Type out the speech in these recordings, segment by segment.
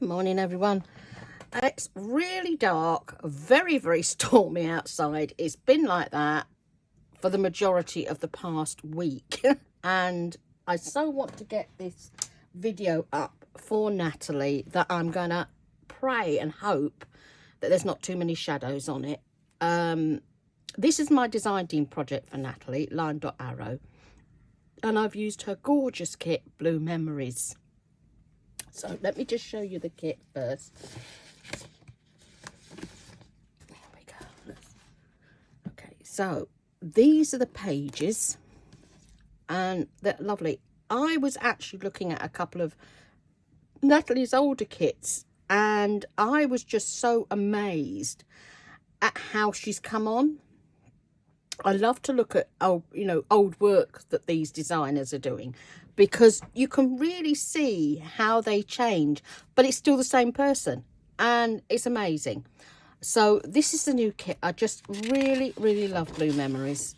Morning everyone. It's really dark, very stormy outside. It's been like that for the majority of the past week and I so want to get this video up for Natalie that I'm gonna pray and hope that there's not too many shadows on it. This is my design team project for Natalie, Line Dot Arrow, and I've used her gorgeous kit, Blue Memories. So let me just show you the kit first. There we go. Okay, so these are the pages and they're lovely. I was actually looking at a couple of Natalie's older kits and I was just so amazed at how she's come on. I love to look at old work that these designers are doing, because you can really see how they change, but it's still the same person and it's amazing. So this is the new kit. I just really love Blue Memories.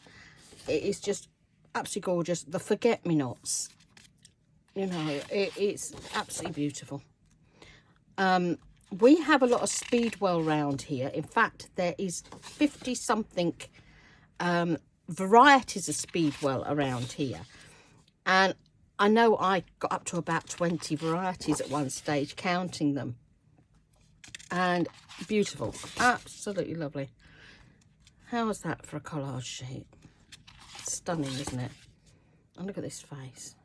It is just absolutely gorgeous. The forget-me-nots, it's absolutely beautiful. We have a lot of Speedwell round here. In fact, there is 50 something varieties of Speedwell around here, and I know I got up to about 20 varieties at one stage, counting them, and beautiful, absolutely lovely. How is that for a collage sheet? Stunning, isn't it? And look at this face.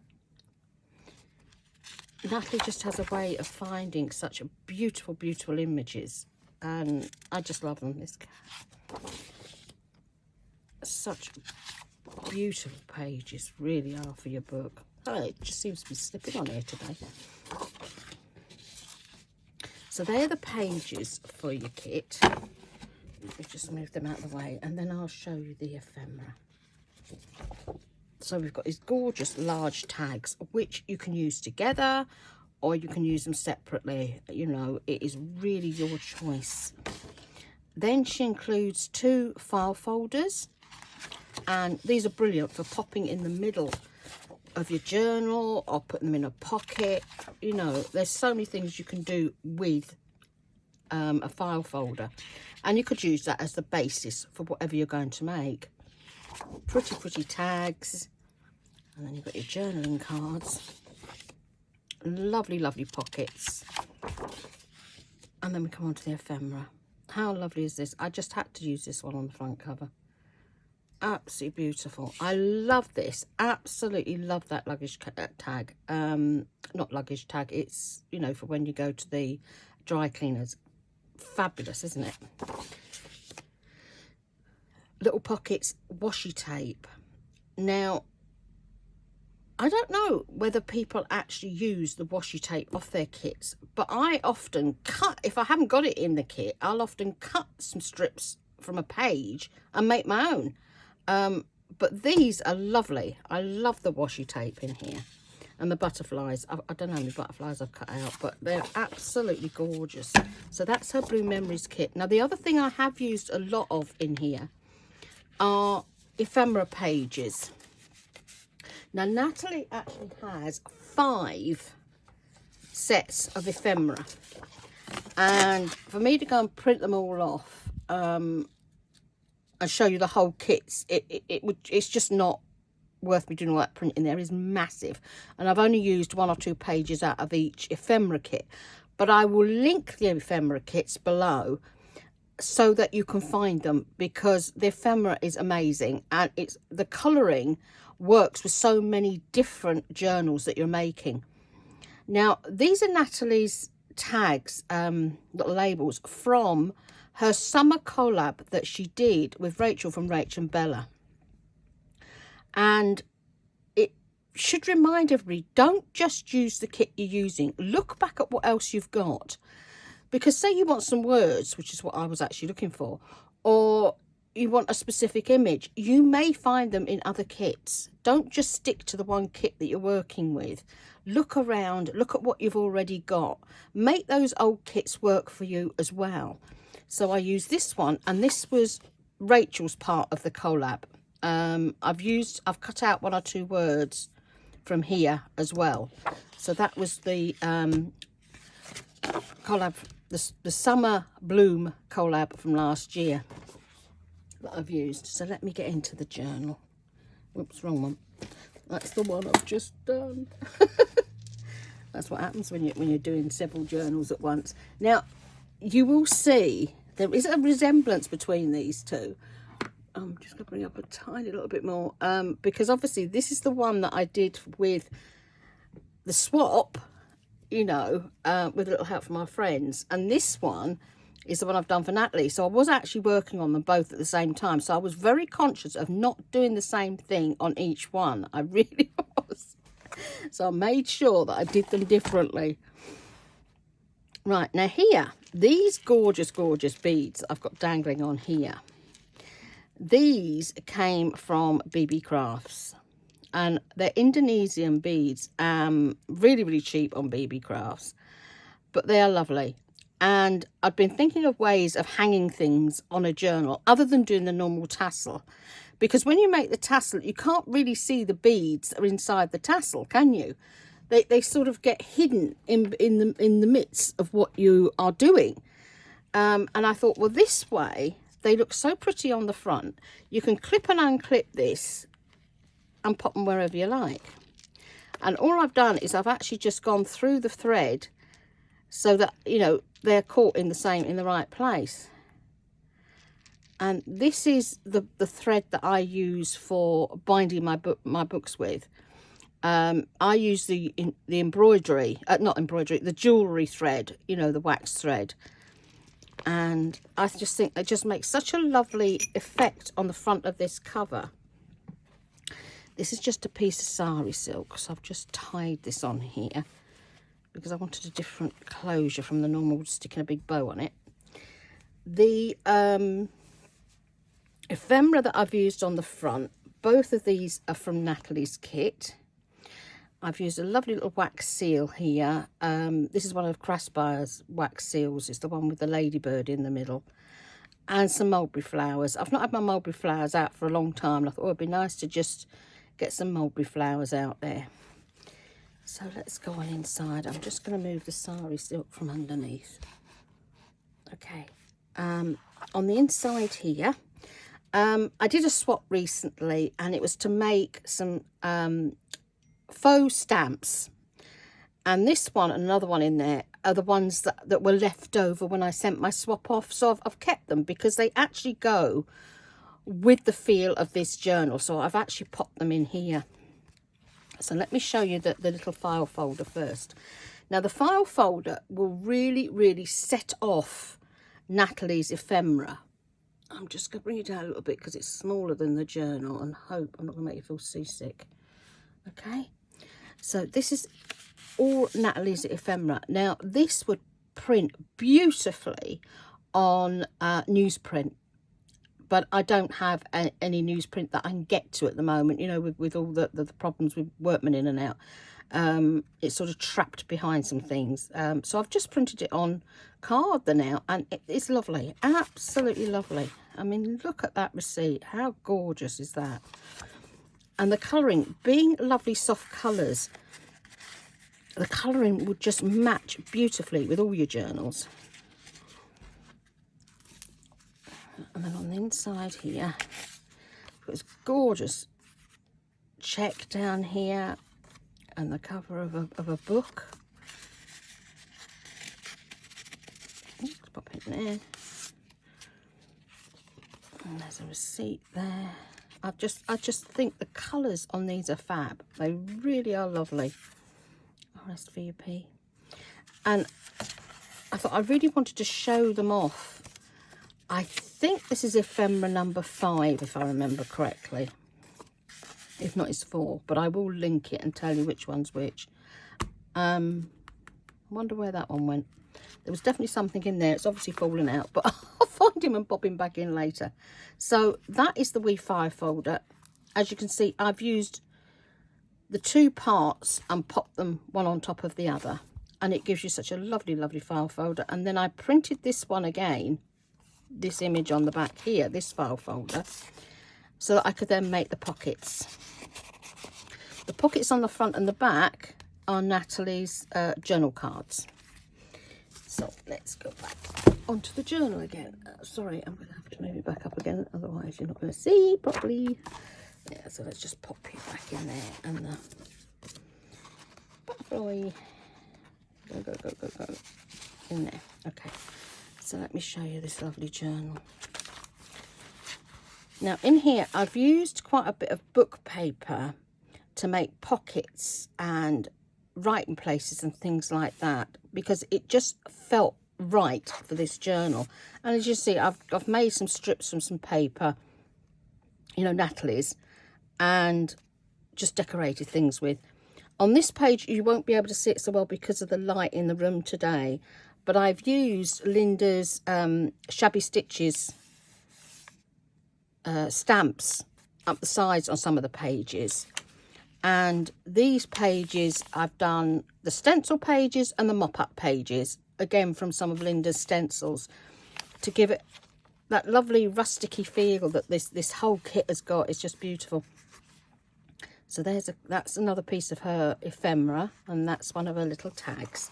Natalie just has a way of finding such beautiful images, and I just love them. This cat. Such beautiful pages really are for your book. Oh, it just seems to be slipping on here today. So they're the pages for your kit. Let me just move them out of the way and then I'll show you the ephemera. So we've got these gorgeous large tags, which you can use together or you can use them separately. It is really your choice. Then she includes 2 file folders, and these are brilliant for popping in the middle of your journal or putting them in a pocket. There's so many things you can do with a file folder, and you could use that as the basis for whatever you're going to make. Pretty tags, and then you've got your journaling cards. Lovely pockets. And then we come on to the ephemera. How lovely is this? I just had to use this one on the front cover. Absolutely beautiful. I love this. Absolutely love that luggage tag. Not luggage tag, it's for when you go to the dry cleaners. Fabulous, isn't it? Little pockets, washi tape. Now I don't know whether people actually use the washi tape off their kits, but I often cut, if I haven't got it in the kit, I'll often cut some strips from a page and make my own. But these are lovely. I love the washi tape in here, and the butterflies. I don't know how many butterflies I've cut out, but they're absolutely gorgeous. So that's her Blue Memories kit. Now the other thing I have used a lot of in here are ephemera pages. Now Natalie actually has 5 sets of ephemera, and for me to go and print them all off and show you the whole kits, it's just not worth me doing all that printing. There is massive, and I've only used 1 or 2 pages out of each ephemera kit, but I will link the ephemera kits below so that you can find them, because the ephemera is amazing, and the colouring works with so many different journals that you're making. Now these are Natalie's tags, little labels from her summer collab that she did with Rachel from Rach and Bella, and it should remind everybody, don't just use the kit you're using, look back at what else you've got, because say you want some words, which is what I was actually looking for, or you want a specific image, you may find them in other kits. Don't just stick to the one kit that you're working with. Look around, look at what you've already got, make those old kits work for you as well. So I used this one, and this was Rachel's part of the collab. I've cut out 1 or 2 words from here as well. So that was the collab, the Summer Bloom collab from last year that I've used. So let me get into the journal. Oops, wrong one. That's the one I've just done. That's what happens when you're doing several journals at once. Now, you will see there is a resemblance between these two. I'm just going to bring up a tiny little bit more, because obviously this is the one that I did with the swap, you know, with a little help from my friends. And this one is the one I've done for Nathalie. So I was actually working on them both at the same time. So I was very conscious of not doing the same thing on each one. I really was. So I made sure that I did them differently. Right, now here, these gorgeous, gorgeous beads I've got dangling on here. These came from BB Crafts. And they're Indonesian beads, really, really cheap on BB Crafts. But they are lovely. And I've been thinking of ways of hanging things on a journal other than doing the normal tassel. Because when you make the tassel, you can't really see the beads that are inside the tassel, can you? They sort of get hidden in the midst of what you are doing. And I thought, well, this way, they look so pretty on the front. You can clip and unclip this and pop them wherever you like. And all I've done is I've actually just gone through the thread so that, you know, they're caught in the right place. And this is the thread that I use for binding my books with. I use the embroidery, the jewellery thread, you know, the wax thread. And I just think it just makes such a lovely effect on the front of this cover. This is just a piece of sari silk, so I've just tied this on here because I wanted a different closure from the normal sticking a big bow on it. The ephemera that I've used on the front, both of these are from Nathalie's kit. I've used a lovely little wax seal here. This is one of Craspir's wax seals. It's the one with the ladybird in the middle. And some mulberry flowers. I've not had my mulberry flowers out for a long time. And I thought, oh, it'd be nice to just get some mulberry flowers out there. So let's go on inside. I'm just going to move the sari silk from underneath. Okay. On the inside here, I did a swap recently, and it was to make some faux stamps. And this one and another one in there are the ones that were left over when I sent my swap off. So I've kept them because they actually go with the feel of this journal. So I've actually popped them in here. So let me show you the little file folder first. Now the file folder will really, really set off Nathalie's ephemera. I'm just going to bring it down a little bit because it's smaller than the journal, and hope I'm not going to make you feel seasick. Okay, so this is all Nathalie's ephemera. Now this would print beautifully on newsprint, but I don't have any newsprint that I can get to at the moment, you know, with all the problems with workmen in and out. It's sort of trapped behind some things. So I've just printed it on card now, and it's lovely, absolutely lovely. I mean, look at that receipt. How gorgeous is that? And the colouring, being lovely soft colours, the colouring would just match beautifully with all your journals. And then on the inside here, it's gorgeous check down here, and the cover of a book. Let's pop it in there. And there's a receipt there. I just think the colours on these are fab. They really are lovely. RSVP. And I thought I really wanted to show them off. I think this is ephemera number 5, if I remember correctly. If not, it's 4, but I will link it and tell you which one's which. I wonder where that one went. There was definitely something in there. It's obviously fallen out, but I'll find him and pop him back in later. So that is the wee file folder. As you can see, I've used the 2 parts and popped them one on top of the other, and it gives you such a lovely, lovely file folder. And then I printed this one again, this image on the back here, this file folder, so that I could then make the pockets. The pockets on the front and the back are Nathalie's journal cards. So let's go back onto the journal again. Sorry, I'm going to have to move it back up again, otherwise you're not going to see properly. Yeah, so let's just pop you back in there, and the butterfly, go, in there. Okay, so let me show you this lovely journal. Now in here I've used quite a bit of book paper to make pockets and writing places and things like that, because it just felt right for this journal. And as you see, I've made some strips from some paper, you know, Nathalie's, and just decorated things with. On this page you won't be able to see it so well because of the light in the room today, but I've used Linda's Shabby Stitches stamps up the sides on some of the pages. And these pages, I've done the stencil pages and the mop-up pages, again from some of Linda's stencils, to give it that lovely rusticy feel that this whole kit has got. It's just beautiful. So that's another piece of her ephemera, and that's one of her little tags.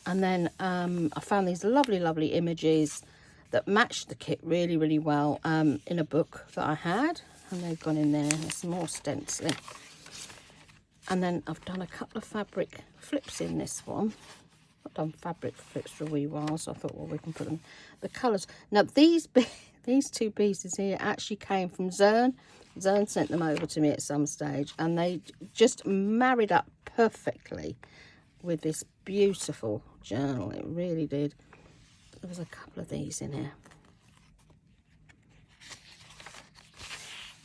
And then I found these lovely images that matched the kit really, really well in a book that I had. And they've gone in there. There's some more stenciling. And then I've done a couple of fabric flips in this one. I've done fabric flips for a wee while, so I thought, well, we can put them. The colours. Now, these two pieces here actually came from Zern. Zern sent them over to me at some stage, and they just married up perfectly with this beautiful journal. It really did. There was a couple of these in here.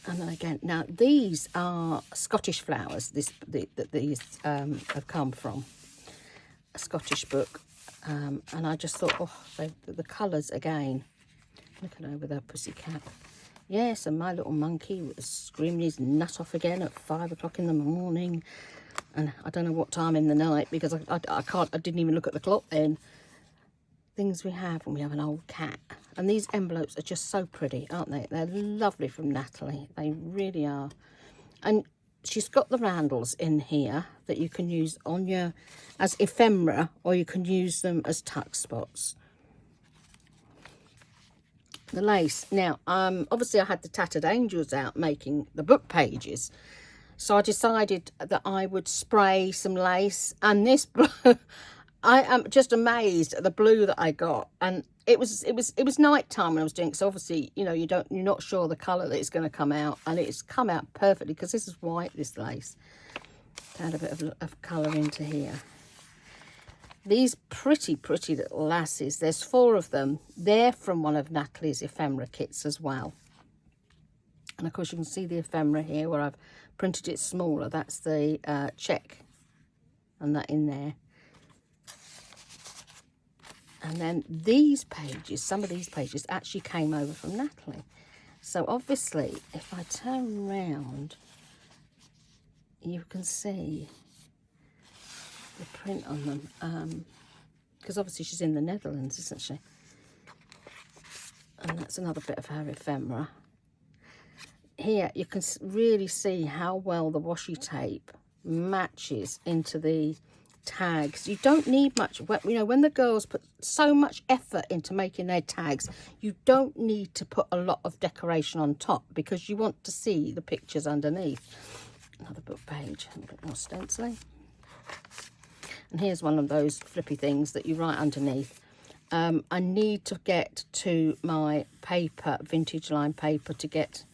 And then again, now these are Scottish flowers that these have come from. A Scottish book. And I just thought, oh, the colours again. Looking over there, pussycat. Yes, and my little monkey was screaming his nut off again at 5 o'clock in the morning. And I don't know what time in the night, because I didn't even look at the clock then. Things we have when we have an old cat. And these envelopes are just so pretty, aren't they? They're lovely from Nathalie. They really are. And she's got the randles in here that you can use on your as ephemera, or you can use them as tuck spots. The lace. Now, obviously I had the Tattered Angels out making the book pages. So I decided that I would spray some lace, and this blue, I am just amazed at the blue that I got. And it was night time when I was doing it, so obviously, you know, you're not sure the colour that it's going to come out, and it's come out perfectly, because this is white, this lace. Add a bit of colour into here. These pretty little lasses, there's 4 of them. They're from one of Nathalie's ephemera kits as well. And of course you can see the ephemera here where I've printed it smaller. That's the check, and that in there. And then these pages, some of these pages actually came over from Nathalie. So obviously, if I turn around, you can see the print on them. Because obviously she's in the Netherlands, isn't she? And that's another bit of her ephemera. Here, you can really see how well the washi tape matches into the tags. You don't need much. You know, when the girls put so much effort into making their tags, you don't need to put a lot of decoration on top, because you want to see the pictures underneath. Another book page, a bit more stenciling. And here's one of those flippy things that you write underneath. I need to get to my paper, vintage line paper, to get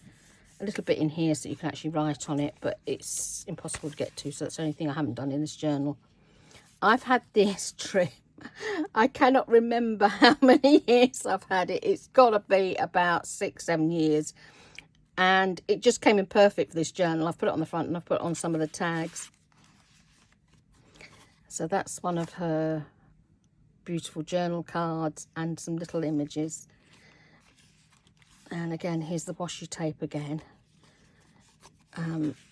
a little bit in here so you can actually write on it, but it's impossible to get to, so that's the only thing I haven't done in this journal. I've had this trim. I cannot remember how many years I've had it. It's got to be about 6-7 years. And it just came in perfect for this journal. I've put it on the front and I've put it on some of the tags. So that's one of her beautiful journal cards and some little images. And again, here's the washi tape again.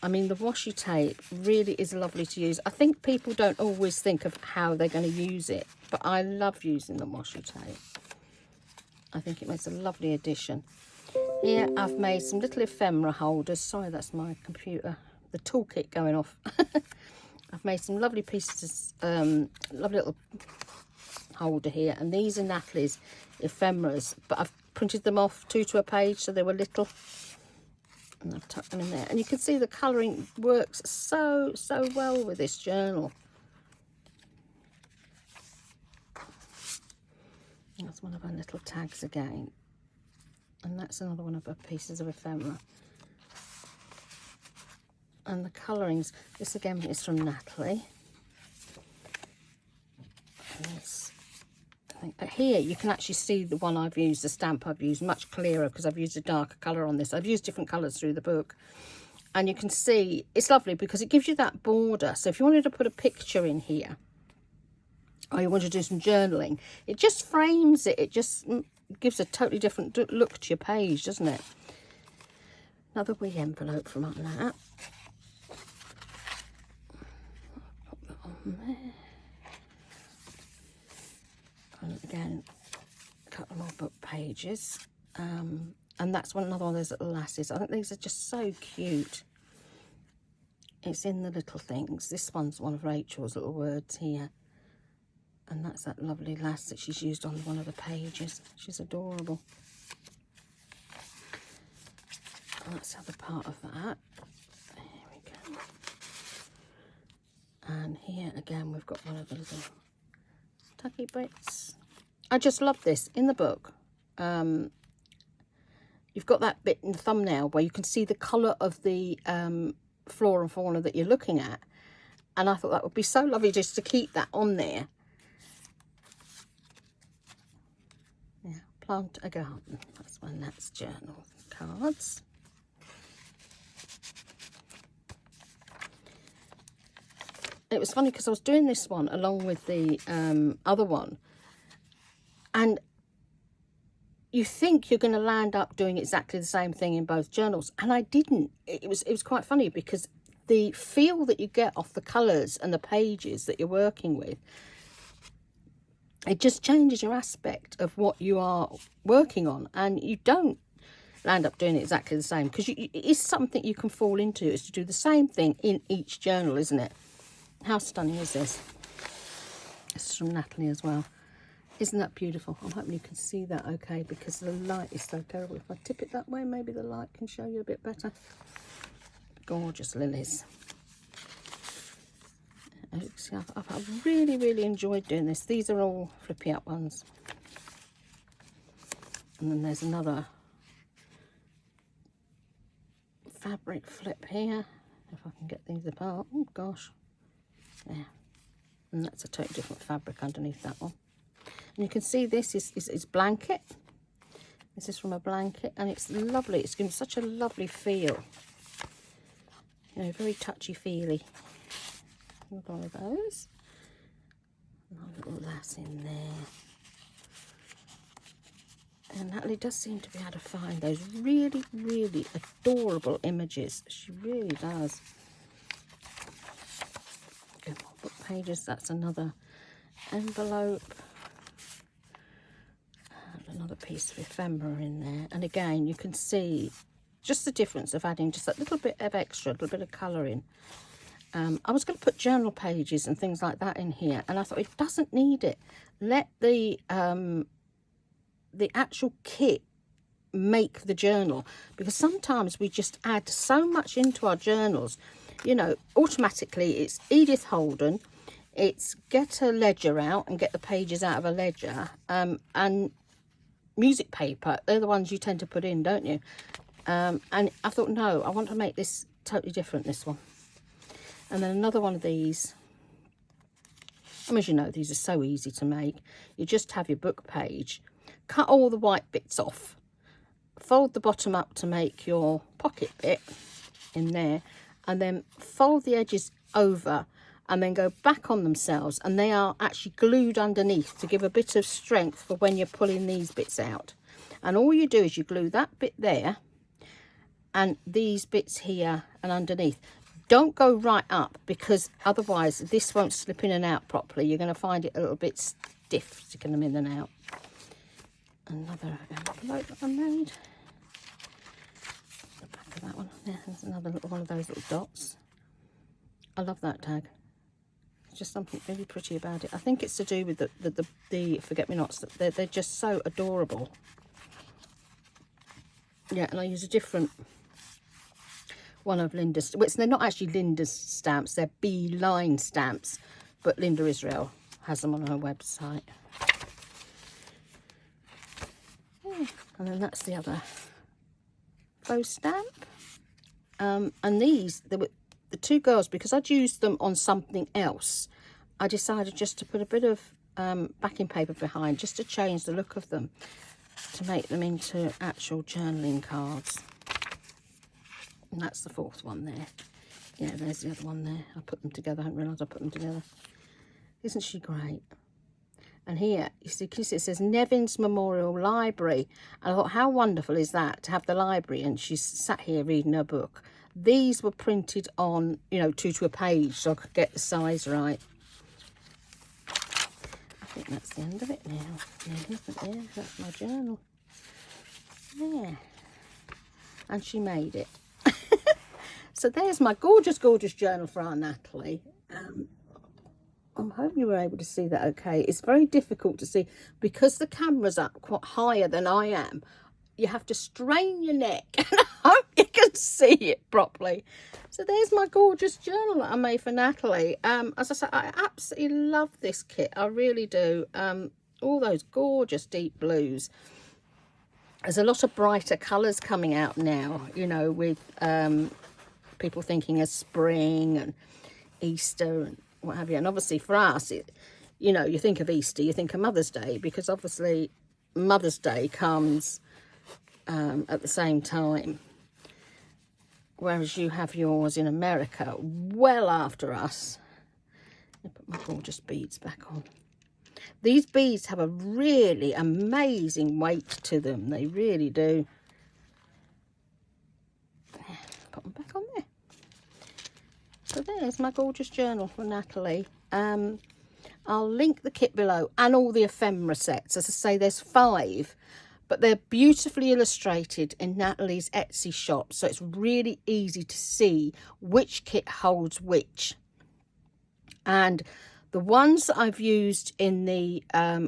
I mean, the washi tape really is lovely to use. I think people don't always think of how they're going to use it, but I love using the washi tape. I think it makes a lovely addition. Here I've made some little ephemera holders. Sorry, that's my computer, the toolkit going off. I've made some lovely pieces, lovely little holder here, and these are Nathalie's ephemeras, but I've printed them off 2 to a page, so they were little, and I've tucked them in there. And you can see the colouring works so well with this journal. That's one of our little tags again, and that's another one of our pieces of ephemera. And the colourings, this again is from Nathalie. And this, I think, here you can actually see the one I've used, the stamp I've used, much clearer because I've used a darker colour on this. I've used different colours through the book. And you can see, it's lovely because it gives you that border. So if you wanted to put a picture in here, or you want to do some journaling, it just frames it. It just gives a totally different look to your page, doesn't it? Another wee envelope from that. There. And again, a couple more book pages, and that's another one of those little lasses. I think these are just so cute. It's in the little things. This one's one of Rachel's little words here, and that's that lovely lass that she's used on one of the pages. She's adorable. And that's the other part of that. There we go. And here again we've got one of the little tucky bits. I just love this in the book. You've got that bit in the thumbnail where you can see the colour of the flora and fauna that you're looking at, and I thought that would be so lovely just to keep that on there. Yeah, plant a garden. That's one. That's journal cards. It was funny because I was doing this one along with the other one, and you think you're going to land up doing exactly the same thing in both journals, and I didn't. It was quite funny because the feel that you get off the colours and the pages that you're working with, it just changes your aspect of what you are working on, and you don't land up doing exactly the same because it is something you can fall into, is to do the same thing in each journal, isn't it? How stunning is this? This is from Nathalie as well. Isn't that beautiful? I'm hoping you can see that okay because the light is so terrible. If I tip it that way, maybe the light can show you a bit better. Gorgeous lilies. I've really enjoyed doing this. These are all flippy up ones. And then there's another fabric flip here. If I can get these apart. Oh gosh. Yeah, and that's a totally different fabric underneath that one. And you can see this is blanket. This is from a blanket, and it's lovely. It's given such a lovely feel. You know, very touchy-feely. Got one of those. A little lass in there. And Nathalie does seem to be able to find those really adorable images. She really does. Book pages, that's another envelope, and another piece of ephemera in there. And again, you can see just the difference of adding just that little bit of extra, a little bit of colouring. I was going to put journal pages and things like that in here, and I thought it doesn't need it. Let the actual kit make the journal, because sometimes we just add so much into our journals. You know, automatically it's Edith Holden, it's get a ledger out and get the pages out of a ledger, and music paper. They're the ones you tend to put in, don't you? And I thought, no, I want to make this totally different, this one. And then another one of these. As you know, these are so easy to make. You just have your book page, cut all the white bits off, fold the bottom up to make your pocket bit in there, and then fold the edges over and then go back on themselves, and they are actually glued underneath to give a bit of strength for when you're pulling these bits out. And all you do is you glue that bit there and these bits here and underneath. Don't go right up, because otherwise this won't slip in and out properly. You're going to find it a little bit stiff sticking them in and out. Another envelope that I made. The back of that one. Yeah, there's another little one of those little dots. I love that tag. just something really pretty about it. I think it's to do with the forget-me-nots. They're just so adorable. Yeah, and I use a different one of Linda's, which they're not actually Linda's stamps, they're Beeline stamps, but Linda Israel has them on her website. Yeah. And then that's the other faux stamp. And these, they were the two girls, because I'd used them on something else, I decided just to put a bit of backing paper behind, just to change the look of them, to make them into actual journaling cards. And that's the fourth one there. Yeah, there's the other one there. I put them together. I hadn't realised I put them together. Isn't she great? And here, you see, it says Nevin's Memorial Library. And I thought, how wonderful is that, to have the library? And she's sat here reading her book. These were printed on, you know, 2 to a page, so I could get the size right. I think that's the end of it now. Yeah, that's my journal. Yeah. And she made it. So there's my gorgeous, gorgeous journal for our Natalie. I'm hoping you were able to see that okay. It's very difficult to see because the camera's up quite higher than I am. You have to strain your neck and I hope you can see it properly. So there's my gorgeous journal that I made for Natalie. As I said, I absolutely love this kit. I really do. All those gorgeous deep blues. There's a lot of brighter colours coming out now, you know, with people thinking of spring and Easter and what have you. And obviously for us, you know, you think of Easter, you think of Mother's Day, because obviously Mother's Day comes at the same time, whereas you have yours in America well after us. I'll put my gorgeous beads back on. These beads have a really amazing weight to them. They really do. Put them back on there. So there's my gorgeous journal for Natalie. I'll link the kit below and all the ephemera sets. As I say, there's 5, but they're beautifully illustrated in Natalie's Etsy shop. So it's really easy to see which kit holds which. And the ones that I've used in the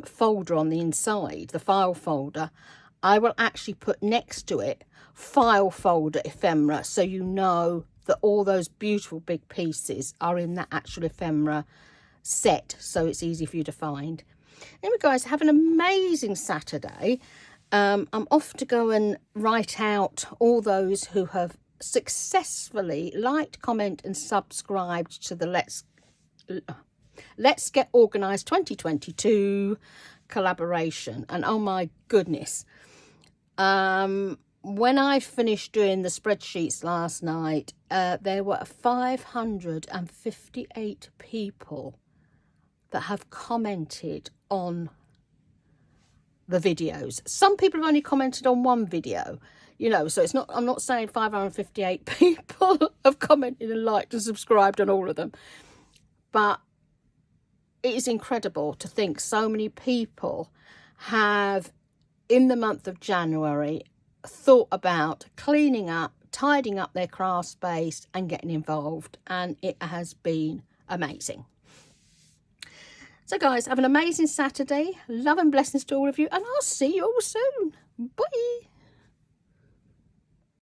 folder on the inside, the file folder, I will actually put next to it file folder ephemera, so you know that all those beautiful big pieces are in that actual ephemera set, so it's easy for you to find. Anyway guys, have an amazing Saturday. I'm off to go and write out all those who have successfully liked, comment and subscribed to the Let's Get Organised 2022 collaboration. And oh my goodness, when I finished doing the spreadsheets last night, there were 558 people that have commented on the videos. Some people have only commented on one video, you know, so it's not, I'm not saying 558 people have commented and liked and subscribed on all of them, but it is incredible to think so many people have, in the month of January, thought about cleaning up, tidying up their craft space and getting involved, and it has been amazing. So guys, have an amazing Saturday. Love and blessings to all of you, and I'll see you all soon. Bye.